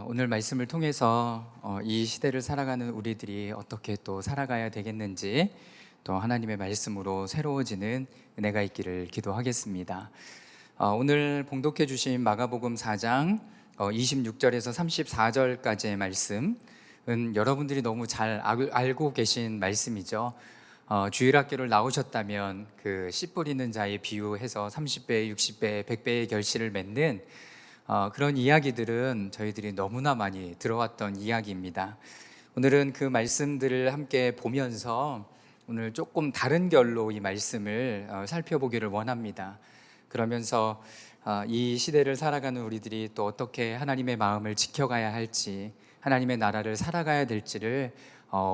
오늘 말씀을 통해서 이 시대를 살아가는 우리들이 어떻게 또 살아가야 되겠는지, 또 하나님의 말씀으로 새로워지는 은혜가 있기를 기도하겠습니다. 오늘 봉독해 주신 마가복음 4장 26절에서 34절까지의 말씀은 여러분들이 너무 잘 알고 계신 말씀이죠. 주일학교를 나오셨다면 그 씨 뿌리는 자의 비유해서 30배, 60배, 100배의 결실을 맺는 그런 이야기들은 저희들이 너무나 많이 들어왔던 이야기입니다. 오늘은 그 말씀들을 함께 보면서 오늘 조금 다른 결로 이 말씀을 살펴보기를 원합니다. 그러면서 이 시대를 살아가는 우리들이 또 어떻게 하나님의 마음을 지켜가야 할지, 하나님의 나라를 살아가야 될지를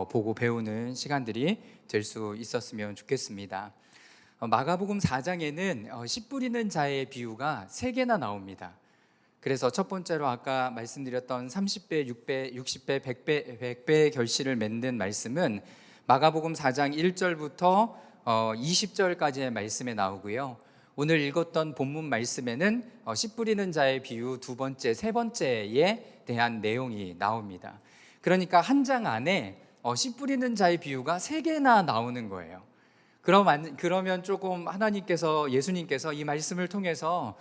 보고 배우는 시간들이 될 수 있었으면 좋겠습니다. 마가복음 4장에는 씨 뿌리는 자의 비유가 3개나 나옵니다. 그래서 첫 번째로 아까 말씀드렸던 30배, 6배, 60배, 100배의 결실을 맺는 말씀은 마가복음 4장 1절부터 20절까지의 말씀에 나오고요. 오늘 읽었던 본문 말씀에는 씨 뿌리는 자의 비유 두 번째, 세 번째에 대한 내용이 나옵니다. 그러니까 한 장 안에 씨 뿌리는 자의 비유가 3개나 나오는 거예요. 그러면 조금 예수님께서 이 말씀을 통해서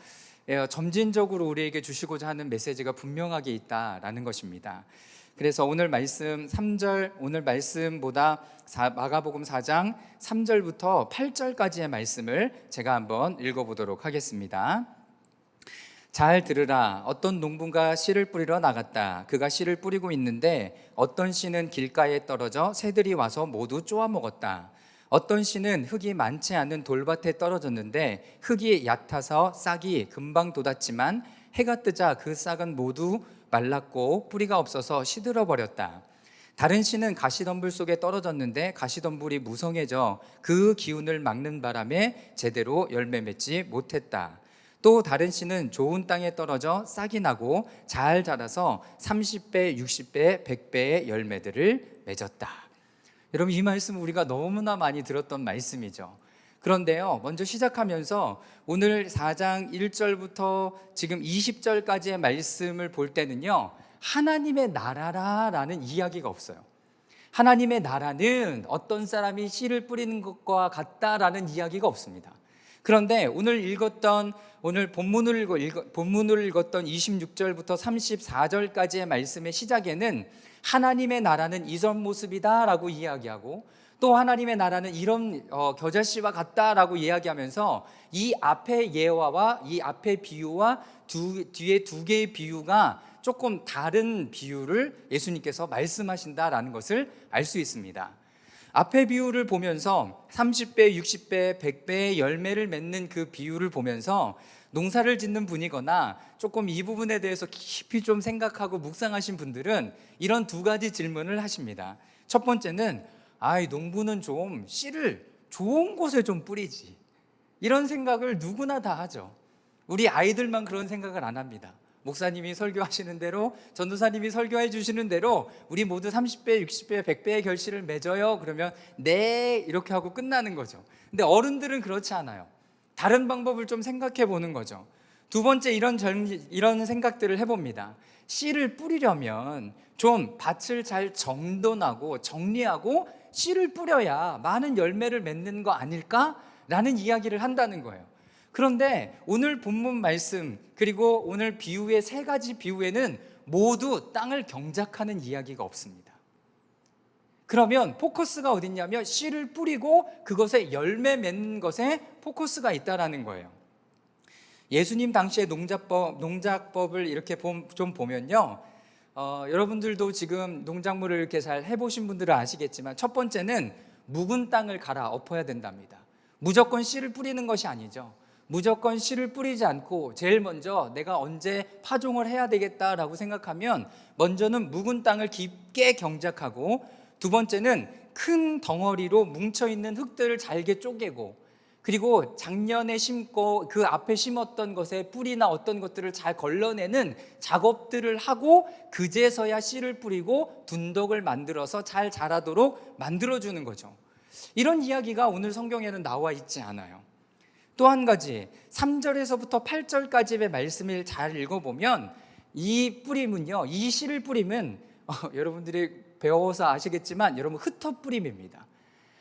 점진적으로 우리에게 주시고자 하는 메시지가 분명하게 있다라는 것입니다. 그래서 오늘 말씀 3절, 오늘 말씀보다 마가복음 4장 3절부터 8절까지의 말씀을 제가 한번 읽어보도록 하겠습니다. 잘 들으라. 어떤 농부가 씨를 뿌리러 나갔다. 그가 씨를 뿌리고 있는데 어떤 씨는 길가에 떨어져 새들이 와서 모두 쪼아 먹었다. 어떤 씨는 흙이 많지 않은 돌밭에 떨어졌는데 흙이 얕아서 싹이 금방 돋았지만 해가 뜨자 그 싹은 모두 말랐고 뿌리가 없어서 시들어 버렸다. 다른 씨는 가시덤불 속에 떨어졌는데 가시덤불이 무성해져 그 기운을 막는 바람에 제대로 열매 맺지 못했다. 또 다른 씨는 좋은 땅에 떨어져 싹이 나고 잘 자라서 30배, 60배, 100배의 열매들을 맺었다. 여러분, 이 말씀은 우리가 너무나 많이 들었던 말씀이죠. 그런데요, 먼저 시작하면서 오늘 4장 1절부터 지금 20절까지의 말씀을 볼 때는요, 하나님의 나라라는 이야기가 없어요. 하나님의 나라는 어떤 사람이 씨를 뿌리는 것과 같다라는 이야기가 없습니다. 그런데 오늘 본문을 읽었던 26절부터 34절까지의 말씀의 시작에는 하나님의 나라는 이런 모습이다라고 이야기하고, 또 하나님의 나라는 이런 겨자씨와 같다라고 이야기하면서 이 앞의 예화와 이 앞의 비유와 뒤에 두 개의 비유가 조금 다른 비유를 예수님께서 말씀하신다라는 것을 알 수 있습니다. 앞의 비유를 보면서 30배, 60배, 100배의 열매를 맺는 그 비유를 보면서 농사를 짓는 분이거나 조금 이 부분에 대해서 깊이 좀 생각하고 묵상하신 분들은 이런 두 가지 질문을 하십니다. 첫 번째는 농부는 좀 씨를 좋은 곳에 좀 뿌리지, 이런 생각을 누구나 다 하죠. 우리 아이들만 그런 생각을 안 합니다. 목사님이 설교하시는 대로, 전도사님이 설교해 주시는 대로 우리 모두 30배, 60배, 100배의 결실을 맺어요. 그러면 네, 이렇게 하고 끝나는 거죠. 근데 어른들은 그렇지 않아요. 다른 방법을 좀 생각해 보는 거죠. 두 번째, 이런 생각들을 해봅니다. 씨를 뿌리려면 좀 밭을 잘 정돈하고 정리하고 씨를 뿌려야 많은 열매를 맺는 거 아닐까라는 이야기를 한다는 거예요. 그런데 오늘 본문 말씀, 그리고 오늘 비유의 3가지 비유에는 모두 땅을 경작하는 이야기가 없습니다. 그러면 포커스가 어딨냐면 씨를 뿌리고 그것에 열매 맺는 것에 포커스가 있다라는 거예요. 예수님 당시의 농작법을 이렇게 좀 보면요, 여러분들도 지금 농작물을 이렇게 잘 해보신 분들은 아시겠지만 첫 번째는 묵은 땅을 갈아 엎어야 된답니다. 무조건 씨를 뿌리는 것이 아니죠. 무조건 씨를 뿌리지 않고 제일 먼저 내가 언제 파종을 해야 되겠다라고 생각하면 먼저는 묵은 땅을 깊게 경작하고, 두 번째는 큰 덩어리로 뭉쳐있는 흙들을 잘게 쪼개고, 그리고 작년에 심고 그 앞에 심었던 것에 뿌리나 어떤 것들을 잘 걸러내는 작업들을 하고 그제서야 씨를 뿌리고 둔덕을 만들어서 잘 자라도록 만들어주는 거죠. 이런 이야기가 오늘 성경에는 나와 있지 않아요. 또 한 가지, 3절에서부터 8절까지의 말씀을 잘 읽어보면 이 뿌림은요, 이 씨를 뿌림은 여러분들이 배워서 아시겠지만 여러분 흩어 뿌림입니다.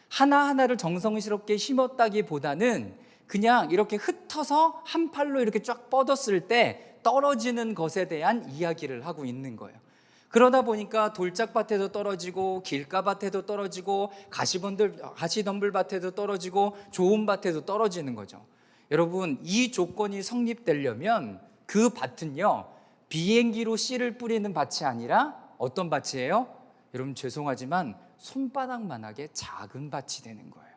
하나하나를 정성스럽게 심었다기보다는 그냥 이렇게 흩어서 한 팔로 이렇게 쫙 뻗었을 때 떨어지는 것에 대한 이야기를 하고 있는 거예요. 그러다 보니까 돌짝밭에도 떨어지고 길가밭에도 떨어지고 가시덤불밭에도 떨어지고 좋은 밭에도 떨어지는 거죠. 여러분, 이 조건이 성립되려면 그 밭은요, 비행기로 씨를 뿌리는 밭이 아니라 어떤 밭이에요? 여러분 죄송하지만 손바닥만하게 작은 밭이 되는 거예요.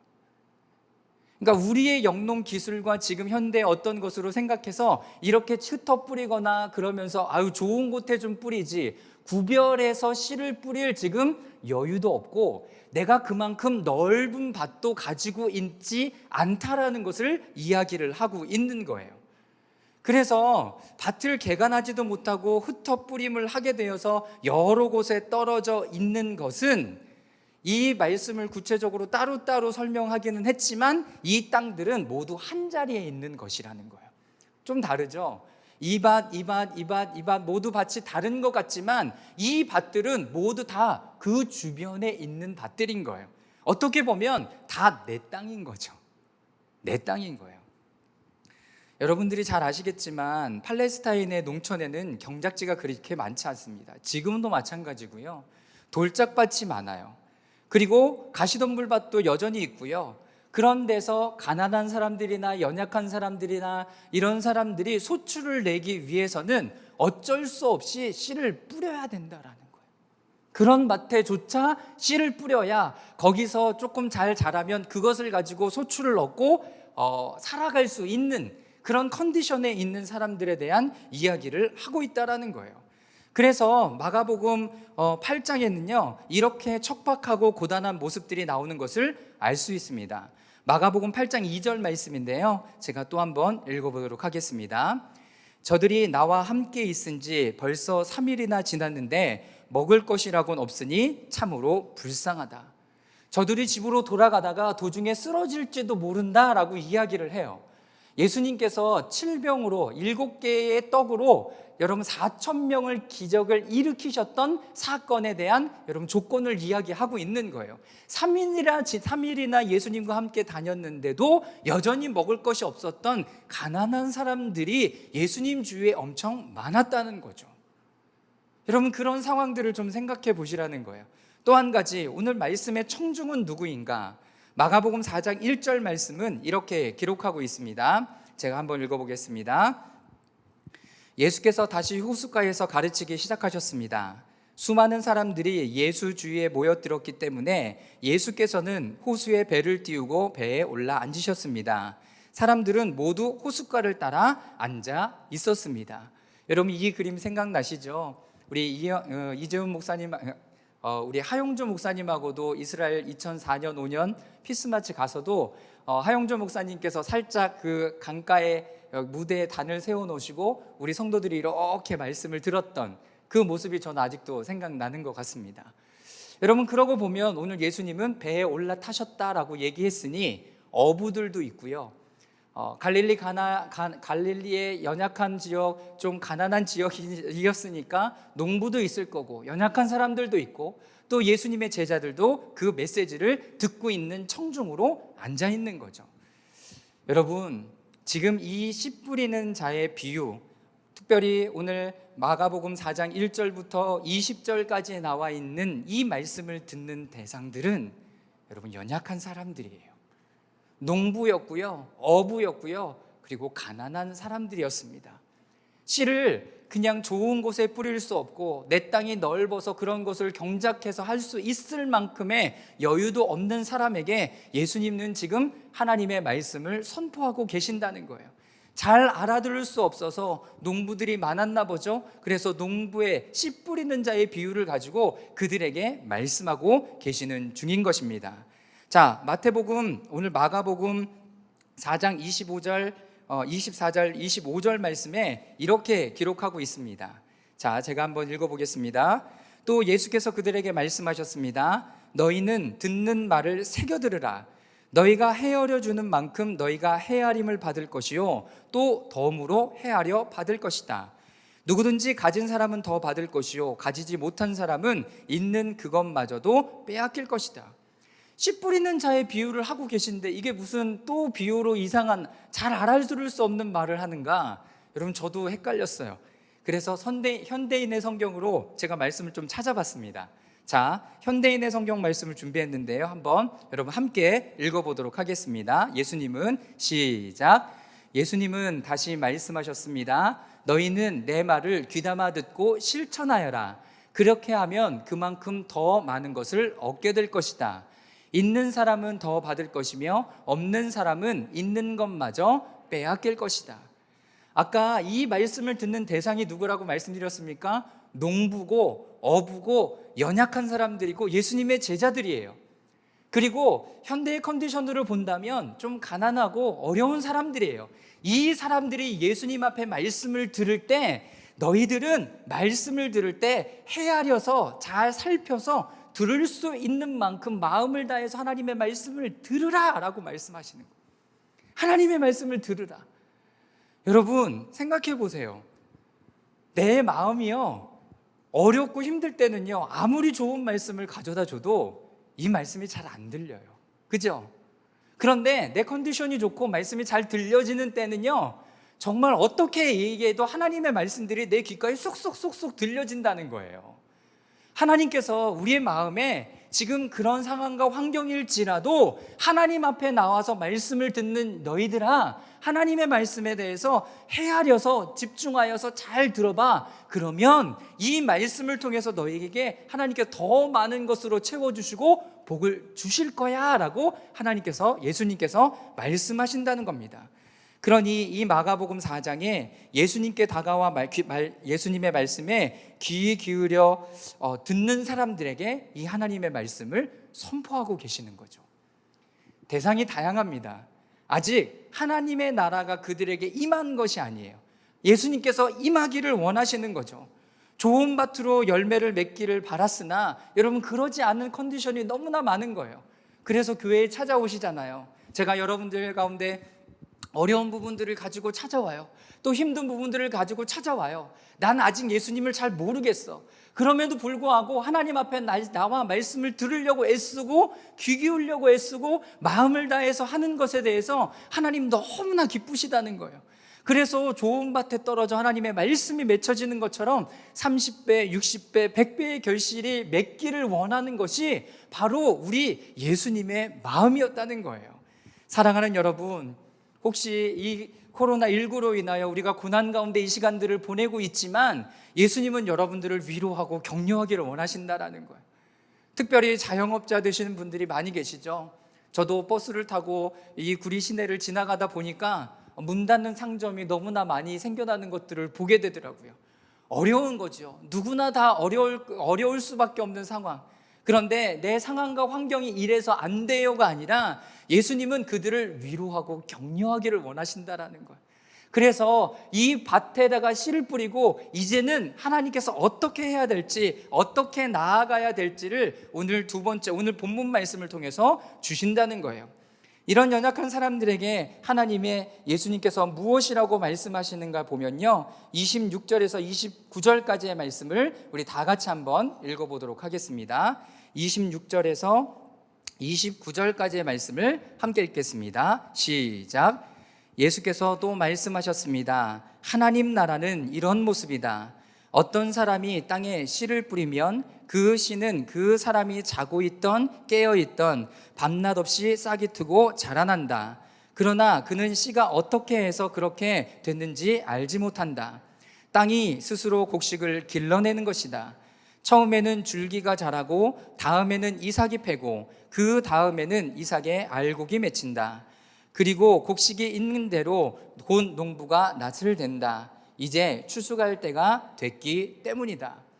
그러니까 우리의 영농 기술과 지금 현대의 어떤 것으로 생각해서 이렇게 흩어 뿌리거나 그러면서 아유 좋은 곳에 좀 뿌리지, 구별해서 씨를 뿌릴 지금 여유도 없고 내가 그만큼 넓은 밭도 가지고 있지 않다라는 것을 이야기를 하고 있는 거예요. 그래서 밭을 개간하지도 못하고 흩어 뿌림을 하게 되어서 여러 곳에 떨어져 있는 것은, 이 말씀을 구체적으로 따로따로 설명하기는 했지만 이 땅들은 모두 한 자리에 있는 것이라는 거예요. 좀 다르죠? 이 밭, 이 밭, 이 밭, 이 밭 모두 밭이 다른 것 같지만 이 밭들은 모두 다 그 주변에 있는 밭들인 거예요. 어떻게 보면 다 내 땅인 거죠. 내 땅인 거예요. 여러분들이 잘 아시겠지만 팔레스타인의 농촌에는 경작지가 그렇게 많지 않습니다. 지금도 마찬가지고요. 돌짝밭이 많아요. 그리고 가시덤불밭도 여전히 있고요. 그런 데서 가난한 사람들이나 연약한 사람들이나 이런 사람들이 소출을 내기 위해서는 어쩔 수 없이 씨를 뿌려야 된다라는 거예요. 그런 밭에조차 씨를 뿌려야 거기서 조금 잘 자라면 그것을 가지고 소출을 얻고 살아갈 수 있는 그런 컨디션에 있는 사람들에 대한 이야기를 하고 있다라는 거예요. 그래서 마가복음 8장에는요 이렇게 척박하고 고단한 모습들이 나오는 것을 알 수 있습니다. 마가복음 8장 2절 말씀인데요, 제가 또 한번 읽어보도록 하겠습니다. 저들이 나와 함께 있은 지 벌써 3일이나 지났는데 먹을 것이라고는 없으니 참으로 불쌍하다. 저들이 집으로 돌아가다가 도중에 쓰러질지도 모른다라고 이야기를 해요. 예수님께서 7병으로 7개의 떡으로 여러분 4,000명을 기적을 일으키셨던 사건에 대한 여러분 조건을 이야기하고 있는 거예요. 3일이나 예수님과 함께 다녔는데도 여전히 먹을 것이 없었던 가난한 사람들이 예수님 주위에 엄청 많았다는 거죠. 여러분 그런 상황들을 좀 생각해 보시라는 거예요. 또 한 가지, 오늘 말씀의 청중은 누구인가? 마가복음 4장 1절 말씀은 이렇게 기록하고 있습니다. 제가 한번 읽어보겠습니다. 예수께서 다시 호숫가에서 가르치기 시작하셨습니다. 수많은 사람들이 예수 주위에 모여들었기 때문에 예수께서는 호수에 배를 띄우고 배에 올라 앉으셨습니다. 사람들은 모두 호숫가를 따라 앉아 있었습니다. 여러분 이 그림 생각나시죠? 우리 이재훈 목사님, 우리 하용조 목사님하고도 이스라엘 2004년 5년 피스마치 가서도 하용조 목사님께서 살짝 그 강가에 무대에 단을 세워놓으시고 우리 성도들이 이렇게 말씀을 들었던 그 모습이 저는 아직도 생각나는 것 같습니다. 여러분 그러고 보면 오늘 예수님은 배에 올라타셨다라고 얘기했으니 어부들도 있고요, 갈릴리의 연약한 지역, 좀 가난한 지역이었으니까 농부도 있을 거고 연약한 사람들도 있고 또 예수님의 제자들도 그 메시지를 듣고 있는 청중으로 앉아 있는 거죠. 여러분 지금 이 씨 뿌리는 자의 비유, 특별히 오늘 마가복음 4장 1절부터 20절까지 나와 있는 이 말씀을 듣는 대상들은 여러분 연약한 사람들이에요. 농부였고요, 어부였고요, 그리고 가난한 사람들이었습니다. 씨를 그냥 좋은 곳에 뿌릴 수 없고 내 땅이 넓어서 그런 것을 경작해서 할 수 있을 만큼의 여유도 없는 사람에게 예수님은 지금 하나님의 말씀을 선포하고 계신다는 거예요. 잘 알아들을 수 없어서 농부들이 많았나 보죠. 그래서 농부의 씨 뿌리는 자의 비유를 가지고 그들에게 말씀하고 계시는 중인 것입니다. 자, 마태복음, 오늘 마가복음 4장 24절, 25절 말씀에 이렇게 기록하고 있습니다. 자, 제가 한번 읽어보겠습니다. 또 예수께서 그들에게 말씀하셨습니다. 너희는 듣는 말을 새겨들으라. 너희가 헤아려 주는 만큼 너희가 헤아림을 받을 것이요 또 덤으로 헤아려 받을 것이다. 누구든지 가진 사람은 더 받을 것이요 가지지 못한 사람은 있는 그것마저도 빼앗길 것이다. 씨 뿌리는 자의 비유를 하고 계신데 이게 무슨 또 비유로 이상한 잘 알아들을 수 없는 말을 하는가? 여러분 저도 헷갈렸어요. 그래서 현대인의 성경으로 제가 말씀을 좀 찾아봤습니다. 자, 현대인의 성경 말씀을 준비했는데요. 한번 여러분 함께 읽어보도록 하겠습니다. 예수님은 시작. 예수님은 다시 말씀하셨습니다. 너희는 내 말을 귀담아 듣고 실천하여라. 그렇게 하면 그만큼 더 많은 것을 얻게 될 것이다. 있는 사람은 더 받을 것이며 없는 사람은 있는 것마저 빼앗길 것이다. 아까 이 말씀을 듣는 대상이 누구라고 말씀드렸습니까? 농부고 어부고 연약한 사람들이고 예수님의 제자들이에요. 그리고 현대의 컨디션으로 본다면 좀 가난하고 어려운 사람들이에요. 이 사람들이 예수님 앞에 말씀을 들을 때 너희들은 말씀을 들을 때 헤아려서 잘 살펴서 들을 수 있는 만큼 마음을 다해서 하나님의 말씀을 들으라 라고 말씀하시는 거예요. 하나님의 말씀을 들으라. 여러분 생각해 보세요. 내 마음이요 어렵고 힘들 때는요 아무리 좋은 말씀을 가져다 줘도 이 말씀이 잘 안 들려요. 그죠? 그런데 내 컨디션이 좋고 말씀이 잘 들려지는 때는요 정말 어떻게 얘기해도 하나님의 말씀들이 내 귓가에 쏙쏙쏙쏙 들려진다는 거예요. 하나님께서 우리의 마음에 지금 그런 상황과 환경일지라도 하나님 앞에 나와서 말씀을 듣는 너희들아, 하나님의 말씀에 대해서 헤아려서 집중하여서 잘 들어봐. 그러면 이 말씀을 통해서 너희에게 하나님께 더 많은 것으로 채워주시고 복을 주실 거야 라고 예수님께서 말씀하신다는 겁니다. 그러니 이 마가복음 4장에 예수님께 다가와 예수님의 말씀에 귀 기울여 듣는 사람들에게 이 하나님의 말씀을 선포하고 계시는 거죠. 대상이 다양합니다. 아직 하나님의 나라가 그들에게 임한 것이 아니에요. 예수님께서 임하기를 원하시는 거죠. 좋은 밭으로 열매를 맺기를 바랐으나 여러분 그러지 않는 컨디션이 너무나 많은 거예요. 그래서 교회에 찾아오시잖아요. 제가 여러분들 가운데 어려운 부분들을 가지고 찾아와요. 또 힘든 부분들을 가지고 찾아와요. 난 아직 예수님을 잘 모르겠어. 그럼에도 불구하고 하나님 앞에 나와 말씀을 들으려고 애쓰고 귀 기울려고 애쓰고 마음을 다해서 하는 것에 대해서 하나님 너무나 기쁘시다는 거예요. 그래서 좋은 밭에 떨어져 하나님의 말씀이 맺혀지는 것처럼 30배, 60배, 100배의 결실이 맺기를 원하는 것이 바로 우리 예수님의 마음이었다는 거예요. 사랑하는 여러분, 혹시 이 코로나19로 인하여 우리가 고난 가운데 이 시간들을 보내고 있지만 예수님은 여러분들을 위로하고 격려하기를 원하신다라는 거예요. 특별히 자영업자 되시는 분들이 많이 계시죠. 저도 버스를 타고 이 구리 시내를 지나가다 보니까 문 닫는 상점이 너무나 많이 생겨나는 것들을 보게 되더라고요. 어려운 거죠. 누구나 다 어려울 수밖에 없는 상황. 그런데 내 상황과 환경이 이래서 안 돼요가 아니라 예수님은 그들을 위로하고 격려하기를 원하신다라는 거예요. 그래서 이 밭에다가 씨를 뿌리고 이제는 하나님께서 어떻게 해야 될지, 어떻게 나아가야 될지를 오늘 본문 말씀을 통해서 주신다는 거예요. 이런 연약한 사람들에게 예수님께서 무엇이라고 말씀하시는가 보면요, 26절에서 29절까지의 말씀을 우리 다 같이 한번 읽어보도록 하겠습니다. 26절에서 29절까지의 말씀을 함께 읽겠습니다. 시작. 예수께서 또 말씀하셨습니다. 하나님 나라는 이런 모습이다. 어떤 사람이 땅에 씨를 뿌리면 그 씨는 그 사람이 자고 있던 깨어 있던 밤낮 없이 싹이 트고 자라난다. 그러나 그는 씨가 어떻게 해서 그렇게 됐는지 알지 못한다. 땅이 스스로 곡식을 길러내는 것이다. 처음에는 줄기가 자라고 다음에는 이삭이 패고 그 다음에는 이삭의 알곡이 맺힌다. 그리고 곡식이 있는 대로 곧 농부가 낫을 댄다. 이제 추수갈 때가 됐기 때문이다.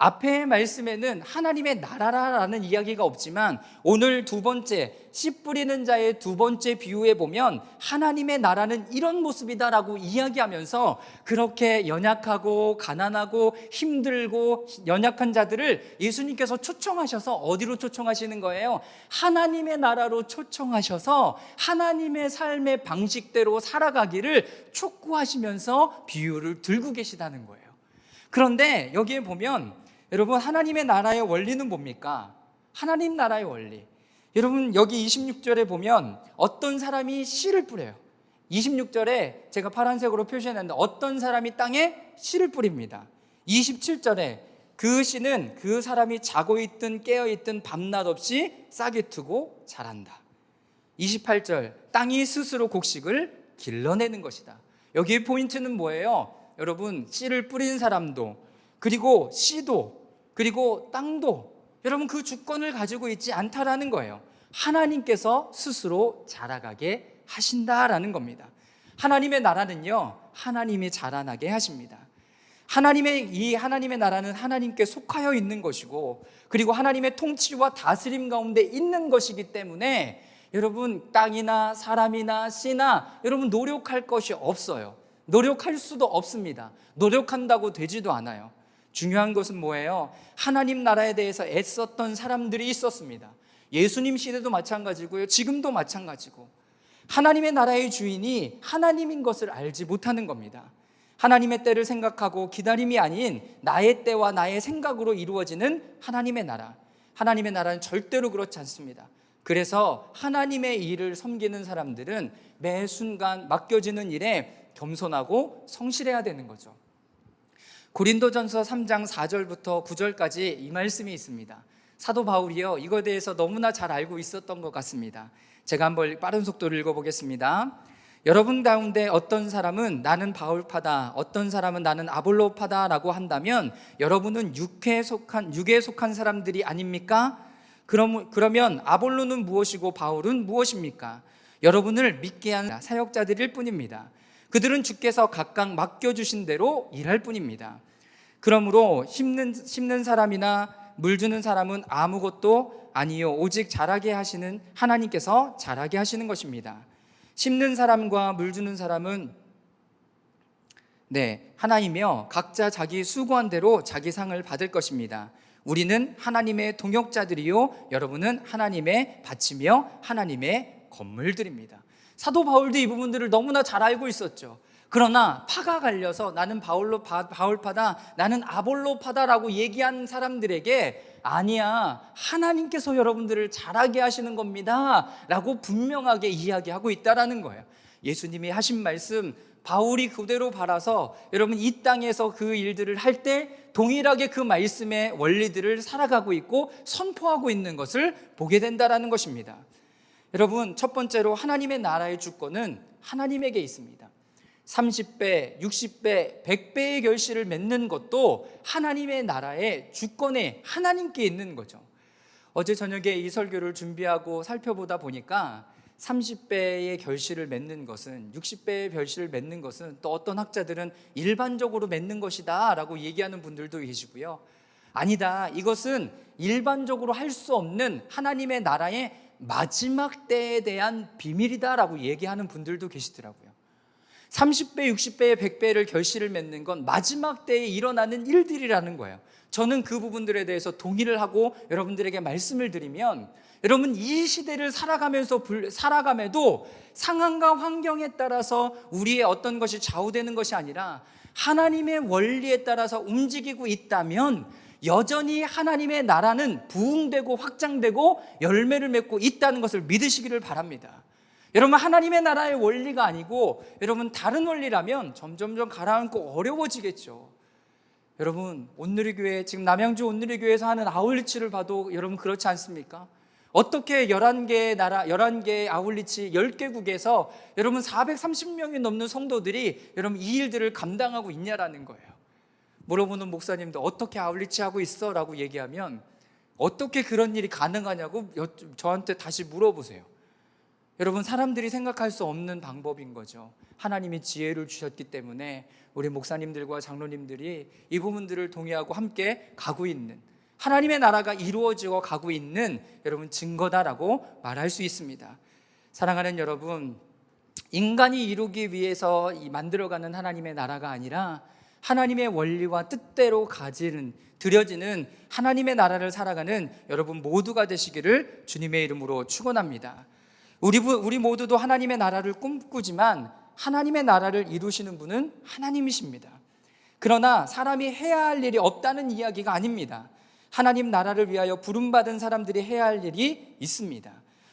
앞의 말씀에는 하나님의 나라라는 이야기가 없지만 오늘 두 번째 씨 뿌리는 자의 두 번째 비유에 보면 하나님의 나라는 이런 모습이다라고 이야기하면서 그렇게 연약하고 가난하고 힘들고 연약한 자들을 예수님께서 초청하셔서 어디로 초청하시는 거예요? 하나님의 나라로 초청하셔서 하나님의 삶의 방식대로 살아가기를 촉구하시면서 비유를 들고 계시다는 거예요. 그런데 여기에 보면 여러분 하나님의 나라의 원리는 뭡니까? 하나님 나라의 원리. 여러분 여기 26절에 보면 어떤 사람이 씨를 뿌려요. 26절에 제가 파란색으로 표시해놨는데 어떤 사람이 땅에 씨를 뿌립니다. 27절에 그 씨는 그 사람이 자고 있든 깨어 있든 밤낮 없이 싹이 트고 자란다. 28절 땅이 스스로 곡식을 길러내는 것이다. 여기에 포인트는 뭐예요? 여러분 씨를 뿌린 사람도 그리고 씨도 그리고 땅도 여러분 그 주권을 가지고 있지 않다라는 거예요. 하나님께서 스스로 자라가게 하신다라는 겁니다. 하나님의 나라는요, 하나님이 자라나게 하십니다. 하나님의 나라는 하나님께 속하여 있는 것이고 그리고 하나님의 통치와 다스림 가운데 있는 것이기 때문에 여러분 땅이나 사람이나 씨나 여러분 노력할 것이 없어요. 노력할 수도 없습니다. 노력한다고 되지도 않아요. 중요한 것은 뭐예요? 하나님 나라에 대해서 애썼던 사람들이 있었습니다. 예수님 시대도 마찬가지고요, 지금도 마찬가지고 하나님의 나라의 주인이 하나님인 것을 알지 못하는 겁니다. 하나님의 때를 생각하고 기다림이 아닌 나의 때와 나의 생각으로 이루어지는 하나님의 나라. 하나님의 나라는 절대로 그렇지 않습니다. 그래서 하나님의 일을 섬기는 사람들은 매 순간 맡겨지는 일에 겸손하고 성실해야 되는 거죠. 고린도전서 3장 4절부터 9절까지 이 말씀이 있습니다. 사도 바울이요, 이거에 대해서 너무나 잘 알고 있었던 것 같습니다. 제가 한번 빠른 속도로 읽어보겠습니다. 여러분 가운데 어떤 사람은 나는 바울파다, 어떤 사람은 나는 아볼로파다 라고 한다면 여러분은 육에 속한 사람들이 아닙니까? 그러면 아볼로는 무엇이고 바울은 무엇입니까? 여러분을 믿게 한 사역자들일 뿐입니다. 그들은 주께서 각각 맡겨주신 대로 일할 뿐입니다. 그러므로 심는 사람이나 물 주는 사람은 아무것도 아니요 오직 자라게 하시는 하나님께서 자라게 하시는 것입니다. 심는 사람과 물 주는 사람은 하나이며 각자 자기 수고한 대로 자기 상을 받을 것입니다. 우리는 하나님의 동역자들이요 여러분은 하나님의 밭이며 하나님의 건물들입니다. 사도 바울도 이 부분들을 너무나 잘 알고 있었죠. 그러나 파가 갈려서 나는 바울파다, 나는 아볼로파다라고 얘기한 사람들에게 아니야, 하나님께서 여러분들을 자라게 하시는 겁니다 라고 분명하게 이야기하고 있다라는 거예요. 예수님이 하신 말씀 바울이 그대로 받아서 여러분 이 땅에서 그 일들을 할 때 동일하게 그 말씀의 원리들을 살아가고 있고 선포하고 있는 것을 보게 된다라는 것입니다. 여러분 첫 번째로 하나님의 나라의 주권은 하나님에게 있습니다. 30배, 60배, 100배의 결실을 맺는 것도 하나님의 나라의 주권에 하나님께 있는 거죠. 어제 저녁에 이 설교를 준비하고 살펴보다 보니까 30배의 결실을 맺는 것은 60배의 결실을 맺는 것은 또 어떤 학자들은 일반적으로 맺는 것이다 라고 얘기하는 분들도 계시고요, 아니다, 이것은 일반적으로 할 수 없는 하나님의 나라의 마지막 때에 대한 비밀이다 라고 얘기하는 분들도 계시더라고요. 30배, 60배의 100배를 결실을 맺는 건 마지막 때에 일어나는 일들이라는 거예요. 저는 그 부분들에 대해서 동의를 하고 여러분들에게 말씀을 드리면 여러분 이 시대를 살아감에도 상황과 환경에 따라서 우리의 어떤 것이 좌우되는 것이 아니라 하나님의 원리에 따라서 움직이고 있다면 여전히 하나님의 나라는 부흥되고 확장되고 열매를 맺고 있다는 것을 믿으시기를 바랍니다. 여러분 하나님의 나라의 원리가 아니고 여러분 다른 원리라면 점점점 가라앉고 어려워지겠죠. 여러분 온누리교회, 지금 남양주 온누리교회에서 하는 아울리치를 봐도 여러분 그렇지 않습니까? 어떻게 11개의 아울리치 10개국에서 여러분 430명이 넘는 성도들이 여러분 이 일들을 감당하고 있냐라는 거예요. 물어보는 목사님도 어떻게 아울리치 하고 있어? 라고 얘기하면 어떻게 그런 일이 가능하냐고 저한테 다시 물어보세요. 여러분 사람들이 생각할 수 없는 방법인 거죠. 하나님이 지혜를 주셨기 때문에 우리 목사님들과 장로님들이 이 부분들을 동의하고 함께 가고 있는 하나님의 나라가 이루어지고 가고 있는 여러분 증거다라고 말할 수 있습니다. 사랑하는 여러분, 인간이 이루기 위해서 만들어가는 하나님의 나라가 아니라 하나님의 원리와 뜻대로 드려지는 하나님의 나라를 살아가는 여러분 모두가 되시기를 주님의 이름으로 축원합니다. 우리 모두도 하나님의 나라를 꿈꾸지만 하나님의 나라를 이루시는 분은 하나님이십니다. 그러나 사람이 해야 할 일이 없다는 이야기가 아닙니다. 하나님 나라를 위하여 부름받은 사람들이 해야 할 일이 있습니다.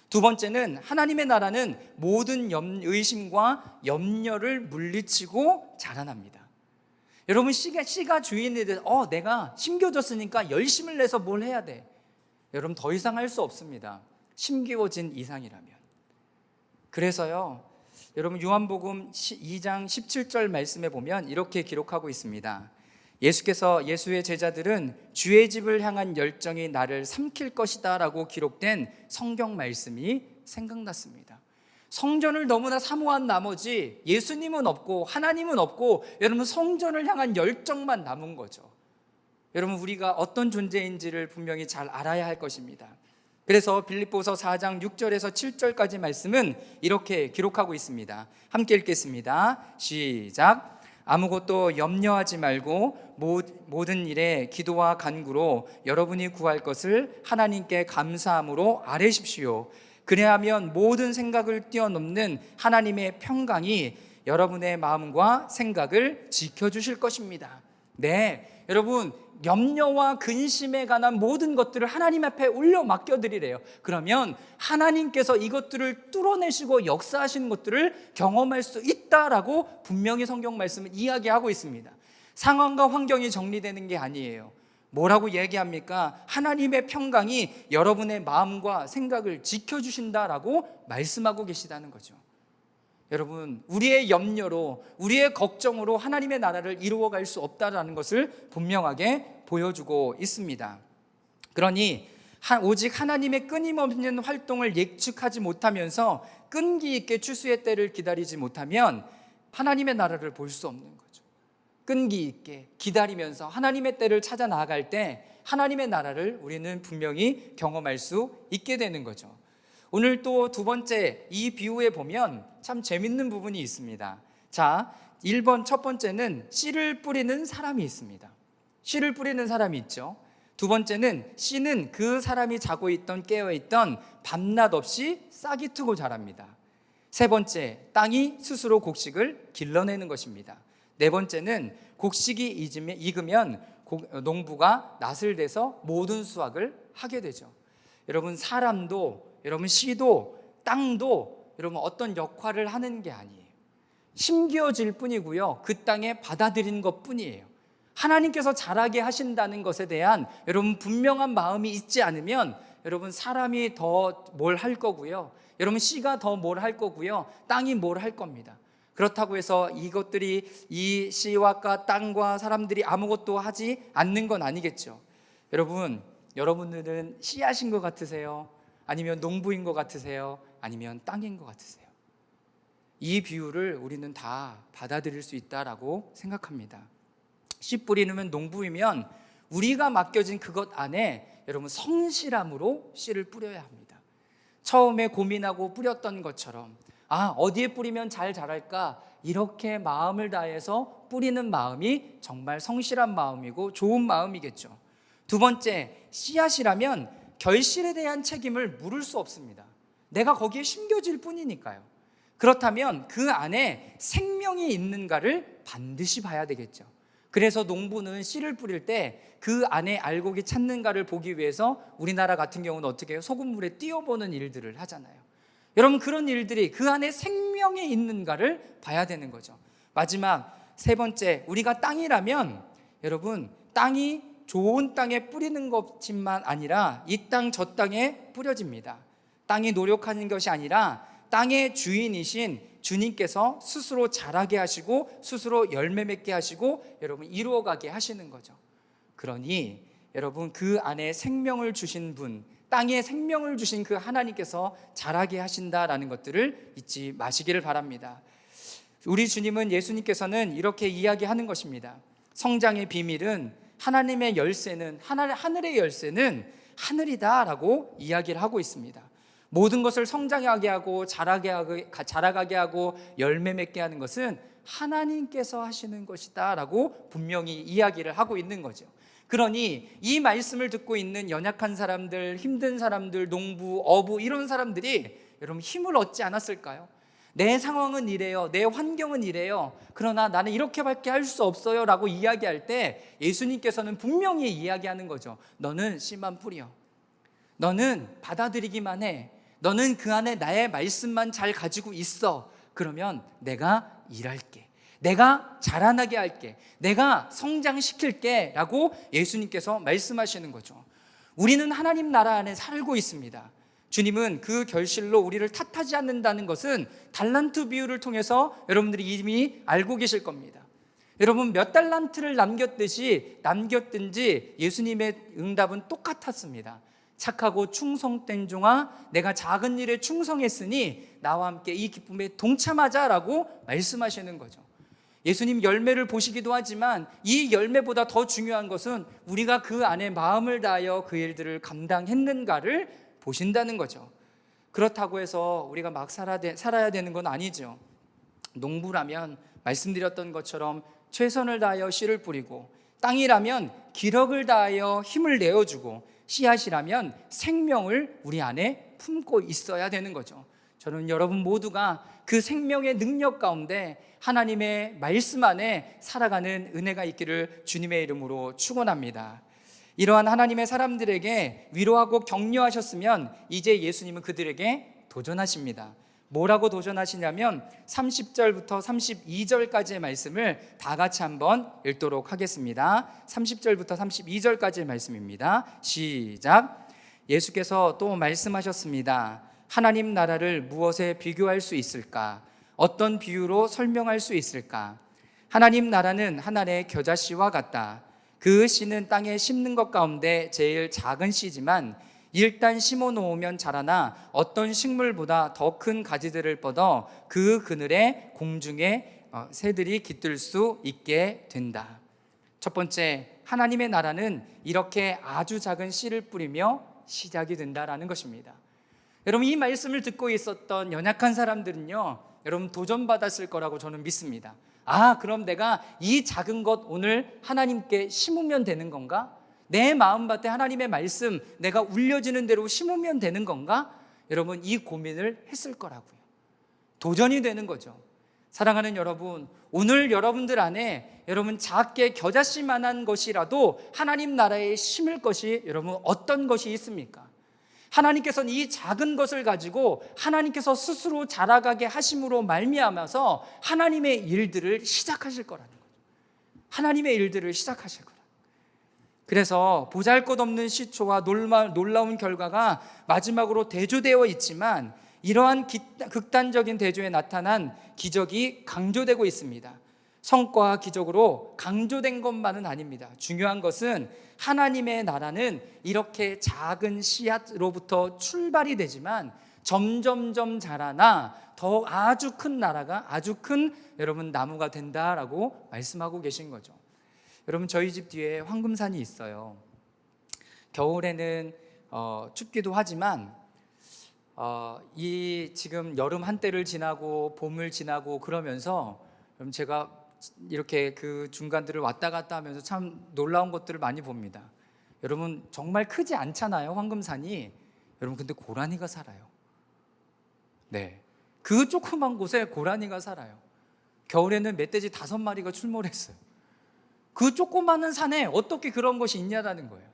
두 번째는 하나님의 나라는 모든 의심과 염려를 물리치고 자라납니다. 여러분, 씨가 주인이 돼 내가 심겨졌으니까 열심을 내서 뭘 해야 돼. 여러분, 더 이상 할 수 없습니다. 심기워진 이상이라면. 그래서요, 여러분, 요한복음 2장 17절 말씀에 보면 이렇게 기록하고 있습니다. 예수의 제자들은 주의 집을 향한 열정이 나를 삼킬 것이다 라고 기록된 성경 말씀이 생각났습니다. 성전을 너무나 사모한 나머지 예수님은 없고 하나님은 없고, 여러분, 성전을 향한 열정만 남은 거죠. 여러분, 우리가 어떤 존재인지를 분명히 잘 알아야 할 것입니다. 그래서 빌립보서 4장 6절에서 7절까지 말씀은 이렇게 기록하고 있습니다. 함께 읽겠습니다. 시작. 아무것도 염려하지 말고 모든 일에 기도와 간구로 여러분이 구할 것을 하나님께 감사함으로 아뢰십시오. 그래야면 모든 생각을 뛰어넘는 하나님의 평강이 여러분의 마음과 생각을 지켜주실 것입니다. 네, 여러분, 염려와 근심에 관한 모든 것들을 하나님 앞에 올려 맡겨드리래요. 그러면 하나님께서 이것들을 뚫어내시고 역사하시는 것들을 경험할 수 있다라고 분명히 성경 말씀은 이야기하고 있습니다. 상황과 환경이 정리되는 게 아니에요. 뭐라고 얘기합니까? 하나님의 평강이 여러분의 마음과 생각을 지켜주신다라고 말씀하고 계시다는 거죠. 여러분, 우리의 염려로, 우리의 걱정으로 하나님의 나라를 이루어갈 수 없다라는 것을 분명하게 보여주고 있습니다. 그러니 오직 하나님의 끊임없는 활동을 예측하지 못하면서 끈기 있게 추수의 때를 기다리지 못하면 하나님의 나라를 볼 수 없는 거죠. 끈기 있게 기다리면서 하나님의 때를 찾아 나아갈 때 하나님의 나라를 우리는 분명히 경험할 수 있게 되는 거죠. 오늘 또 두 번째, 이 비유에 보면 참 재밌는 부분이 있습니다. 자, 1번 첫 번째는 씨를 뿌리는 사람이 있습니다. 씨를 뿌리는 사람이 있죠. 두 번째는 씨는 그 사람이 자고 있던 깨어있던 밤낮 없이 싹이 트고 자랍니다. 세 번째, 땅이 스스로 곡식을 길러내는 것입니다. 네 번째는 곡식이 익으면 농부가 낫을 대서 모든 수확을 하게 되죠. 여러분, 사람도, 여러분, 씨도, 땅도 여러분 어떤 역할을 하는 게 아니에요. 심겨질 뿐이고요, 그 땅에 받아들이는 것 뿐이에요. 하나님께서 자라게 하신다는 것에 대한 여러분 분명한 마음이 있지 않으면 여러분 사람이 더 뭘 할 거고요, 여러분 씨가 더 뭘 할 거고요, 땅이 뭘 할 겁니다. 그렇다고 해서 이것들이, 이 씨와 땅과 사람들이 아무것도 하지 않는 건 아니겠죠. 여러분들은 씨앗인 것 같으세요? 아니면 농부인 것 같으세요? 아니면 땅인 것 같으세요? 이 비유를 우리는 다 받아들일 수 있다라고 생각합니다. 씨 뿌리는 농부이면 우리가 맡겨진 그것 안에 여러분 성실함으로 씨를 뿌려야 합니다. 처음에 고민하고 뿌렸던 것처럼 어디에 뿌리면 잘 자랄까, 이렇게 마음을 다해서 뿌리는 마음이 정말 성실한 마음이고 좋은 마음이겠죠. 두 번째, 씨앗이라면 결실에 대한 책임을 물을 수 없습니다. 내가 거기에 심겨질 뿐이니까요. 그렇다면 그 안에 생명이 있는가를 반드시 봐야 되겠죠. 그래서 농부는 씨를 뿌릴 때 그 안에 알곡이 찾는가를 보기 위해서 우리나라 같은 경우는 어떻게 해요? 소금물에 띄워보는 일들을 하잖아요. 여러분, 그런 일들이 그 안에 생명이 있는가를 봐야 되는 거죠. 마지막 세 번째, 우리가 땅이라면 여러분, 땅이 좋은 땅에 뿌리는 것뿐만 아니라 이 땅 저 땅에 뿌려집니다. 땅이 노력하는 것이 아니라 땅의 주인이신 주님께서 스스로 자라게 하시고 스스로 열매 맺게 하시고 여러분 이루어가게 하시는 거죠. 그러니 여러분, 그 안에 생명을 주신 분, 땅에 생명을 주신 그 하나님께서 자라게 하신다라는 것들을 잊지 마시기를 바랍니다. 우리 주님은, 예수님께서는 이렇게 이야기하는 것입니다. 성장의 비밀은, 하나님의 열쇠는, 하늘의 열쇠는 하늘이다라고 이야기를 하고 있습니다. 모든 것을 성장하게 하고 자라가게 하고 열매 맺게 하는 것은 하나님께서 하시는 것이다 라고 분명히 이야기를 하고 있는 거죠. 그러니 이 말씀을 듣고 있는 연약한 사람들, 힘든 사람들, 농부, 어부, 이런 사람들이 여러분 힘을 얻지 않았을까요? 내 상황은 이래요. 내 환경은 이래요. 그러나 나는 이렇게밖에 할 수 없어요 라고 이야기할 때 예수님께서는 분명히 이야기하는 거죠. 너는 씨만 뿌려. 너는 받아들이기만 해. 너는 그 안에 나의 말씀만 잘 가지고 있어. 그러면 내가 일할게. 내가 자라나게 할게. 내가 성장시킬게 라고 예수님께서 말씀하시는 거죠. 우리는 하나님 나라 안에 살고 있습니다. 주님은 그 결실로 우리를 탓하지 않는다는 것은 달란트 비유를 통해서 여러분들이 이미 알고 계실 겁니다. 여러분 몇 달란트를 남겼든지 예수님의 응답은 똑같았습니다. 착하고 충성된 종아, 내가 작은 일에 충성했으니 나와 함께 이 기쁨에 동참하자라고 말씀하시는 거죠. 예수님 열매를 보시기도 하지만 이 열매보다 더 중요한 것은 우리가 그 안에 마음을 다하여 그 일들을 감당했는가를 보신다는 거죠. 그렇다고 해서 우리가 막 살아야 되는 건 아니죠. 농부라면 말씀드렸던 것처럼 최선을 다하여 씨를 뿌리고, 땅이라면 기력을 다하여 힘을 내어주고, 씨앗이라면 생명을 우리 안에 품고 있어야 되는 거죠. 저는 여러분 모두가 그 생명의 능력 가운데 하나님의 말씀 안에 살아가는 은혜가 있기를 주님의 이름으로 축원합니다. 이러한 하나님의 사람들에게 위로하고 격려하셨으면 이제 예수님은 그들에게 도전하십니다. 뭐라고 도전하시냐면 30절부터 32절까지의 말씀을 다 같이 한번 읽도록 하겠습니다. 30절부터 32절까지의 말씀입니다. 시작. 예수께서 또 말씀하셨습니다. 하나님 나라를 무엇에 비교할 수 있을까? 어떤 비유로 설명할 수 있을까? 하나님 나라는 하늘의 겨자씨와 같다. 그 씨는 땅에 심는 것 가운데 제일 작은 씨지만 일단 심어 놓으면 자라나 어떤 식물보다 더 큰 가지들을 뻗어 그 그늘에 공중에 새들이 깃들 수 있게 된다. 첫 번째, 하나님의 나라는 이렇게 아주 작은 씨를 뿌리며 시작이 된다라는 것입니다. 여러분 이 말씀을 듣고 있었던 연약한 사람들은요, 여러분 도전받았을 거라고 저는 믿습니다. 그럼 내가 이 작은 것 오늘 하나님께 심으면 되는 건가? 내 마음밭에 하나님의 말씀 내가 울려지는 대로 심으면 되는 건가? 여러분 이 고민을 했을 거라고요. 도전이 되는 거죠. 사랑하는 여러분, 오늘 여러분들 안에 여러분 작게 겨자씨만한 것이라도 하나님 나라에 심을 것이 여러분 어떤 것이 있습니까? 하나님께서는 이 작은 것을 가지고 하나님께서 스스로 자라가게 하심으로 말미암아서 하나님의 일들을 시작하실 거라는 거죠. 하나님의 일들을 시작하실 거예요. 그래서 보잘것없는 시초와 놀라운 결과가 마지막으로 대조되어 있지만 이러한 극단적인 대조에 나타난 기적이 강조되고 있습니다. 성과와 기적으로 강조된 것만은 아닙니다. 중요한 것은 하나님의 나라는 이렇게 작은 씨앗으로부터 출발이 되지만 점점점 자라나 더 아주 큰 나라가, 아주 큰 여러분 나무가 된다라고 말씀하고 계신 거죠. 여러분 저희 집 뒤에 황금산이 있어요. 겨울에는 춥기도 하지만 이 지금 여름 한때를 지나고 봄을 지나고 그러면서 여러분 제가 이렇게 그 중간들을 왔다 갔다 하면서 참 놀라운 것들을 많이 봅니다. 여러분 정말 크지 않잖아요, 황금산이. 여러분 근데 고라니가 살아요. 네, 그 조그만 곳에 고라니가 살아요. 겨울에는 멧돼지 5마리가 출몰했어요. 그 조그마한 산에 어떻게 그런 것이 있냐라는 거예요.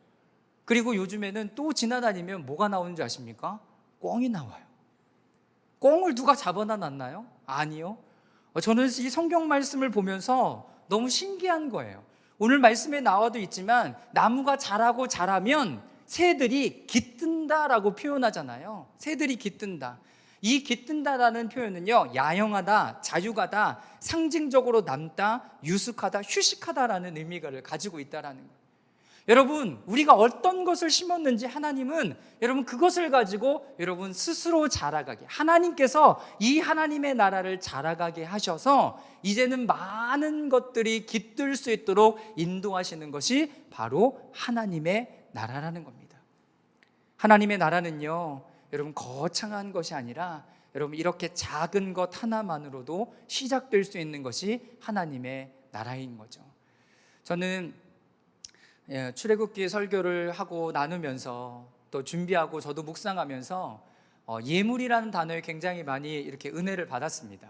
그리고 요즘에는 또 지나다니면 뭐가 나오는 줄 아십니까? 꿩이 나와요. 꿩을 누가 잡아다 놨나요? 아니요. 저는 이 성경 말씀을 보면서 너무 신기한 거예요. 오늘 말씀에 나와도 있지만 나무가 자라고 자라면 새들이 깃든다라고 표현하잖아요. 새들이 깃든다. 이 깃든다라는 표현은요, 야영하다, 자유가다, 상징적으로 남다, 유숙하다, 휴식하다라는 의미를 가지고 있다라는 거예요. 여러분 우리가 어떤 것을 심었는지 하나님은 여러분 그것을 가지고 여러분 스스로 자라가게, 하나님께서 이 하나님의 나라를 자라가게 하셔서 이제는 많은 것들이 깃들 수 있도록 인도하시는 것이 바로 하나님의 나라라는 겁니다. 하나님의 나라는요 여러분 거창한 것이 아니라 여러분 이렇게 작은 것 하나만으로도 시작될 수 있는 것이 하나님의 나라인 거죠. 저는 출애굽기 설교를 하고 나누면서 또 준비하고 저도 묵상하면서 예물이라는 단어에 굉장히 많이 이렇게 은혜를 받았습니다.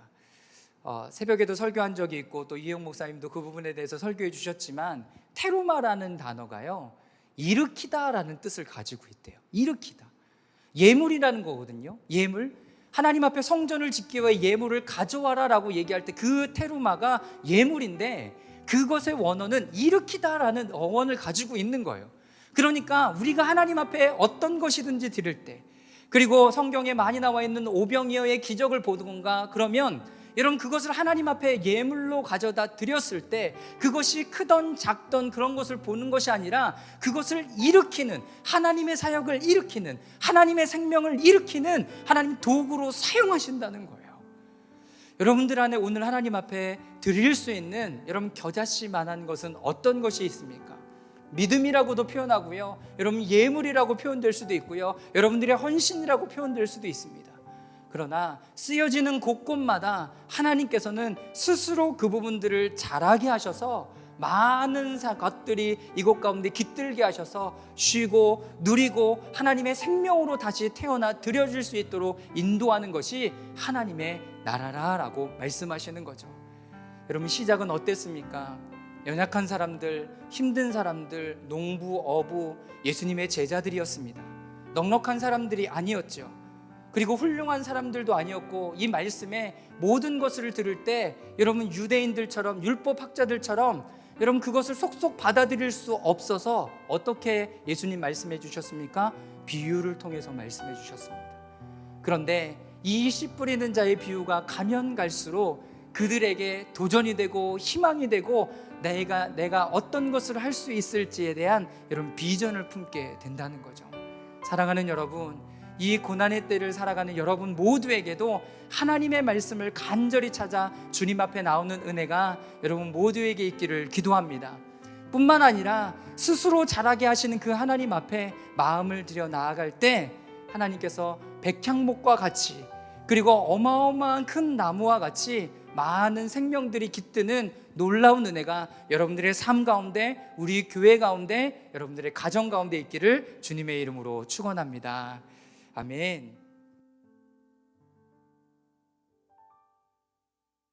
새벽에도 설교한 적이 있고 또 이영 목사님도 그 부분에 대해서 설교해 주셨지만 테루마라는 단어가요, 일으키다라는 뜻을 가지고 있대요. 일으키다. 예물이라는 거거든요. 예물. 하나님 앞에 성전을 짓기 위해 예물을 가져와라라고 얘기할 때 그 테루마가 예물인데 그것의 원어는 일으키다라는 어원을 가지고 있는 거예요. 그러니까 우리가 하나님 앞에 어떤 것이든지 드릴 때, 그리고 성경에 많이 나와 있는 오병이어의 기적을 보든가 그러면 여러분 그것을 하나님 앞에 예물로 가져다 드렸을 때 그것이 크던 작던 그런 것을 보는 것이 아니라 그것을 일으키는, 하나님의 사역을 일으키는, 하나님의 생명을 일으키는 하나님 도구로 사용하신다는 거예요. 여러분들 안에 오늘 하나님 앞에 드릴 수 있는 여러분 겨자씨만한 것은 어떤 것이 있습니까? 믿음이라고도 표현하고요, 여러분 예물이라고 표현될 수도 있고요, 여러분들의 헌신이라고 표현될 수도 있습니다. 그러나 쓰여지는 곳곳마다 하나님께서는 스스로 그 부분들을 자라게 하셔서 많은 것들이 이곳 가운데 깃들게 하셔서 쉬고 누리고 하나님의 생명으로 다시 태어나 드려질 수 있도록 인도하는 것이 하나님의 나라라고 말씀하시는 거죠. 여러분 시작은 어땠습니까? 연약한 사람들, 힘든 사람들, 농부, 어부, 예수님의 제자들이었습니다. 넉넉한 사람들이 아니었죠. 그리고 훌륭한 사람들도 아니었고, 이 말씀에 모든 것을 들을 때 여러분 유대인들처럼, 율법학자들처럼 여러분 그것을 속속 받아들일 수 없어서 어떻게 예수님 말씀해 주셨습니까? 비유를 통해서 말씀해 주셨습니다. 그런데 이 씨 뿌리는 자의 비유가 가면 갈수록 그들에게 도전이 되고 희망이 되고 내가 어떤 것을 할 수 있을지에 대한 여러분 비전을 품게 된다는 거죠. 사랑하는 여러분, 이 고난의 때를 살아가는 여러분 모두에게도 하나님의 말씀을 간절히 찾아 주님 앞에 나오는 은혜가 여러분 모두에게 있기를 기도합니다. 뿐만 아니라 스스로 자라게 하시는 그 하나님 앞에 마음을 들여 나아갈 때 하나님께서 백향목과 같이, 그리고 어마어마한 큰 나무와 같이 많은 생명들이 깃드는 놀라운 은혜가 여러분들의 삶 가운데, 우리 교회 가운데, 여러분들의 가정 가운데 있기를 주님의 이름으로 축원합니다. 아멘.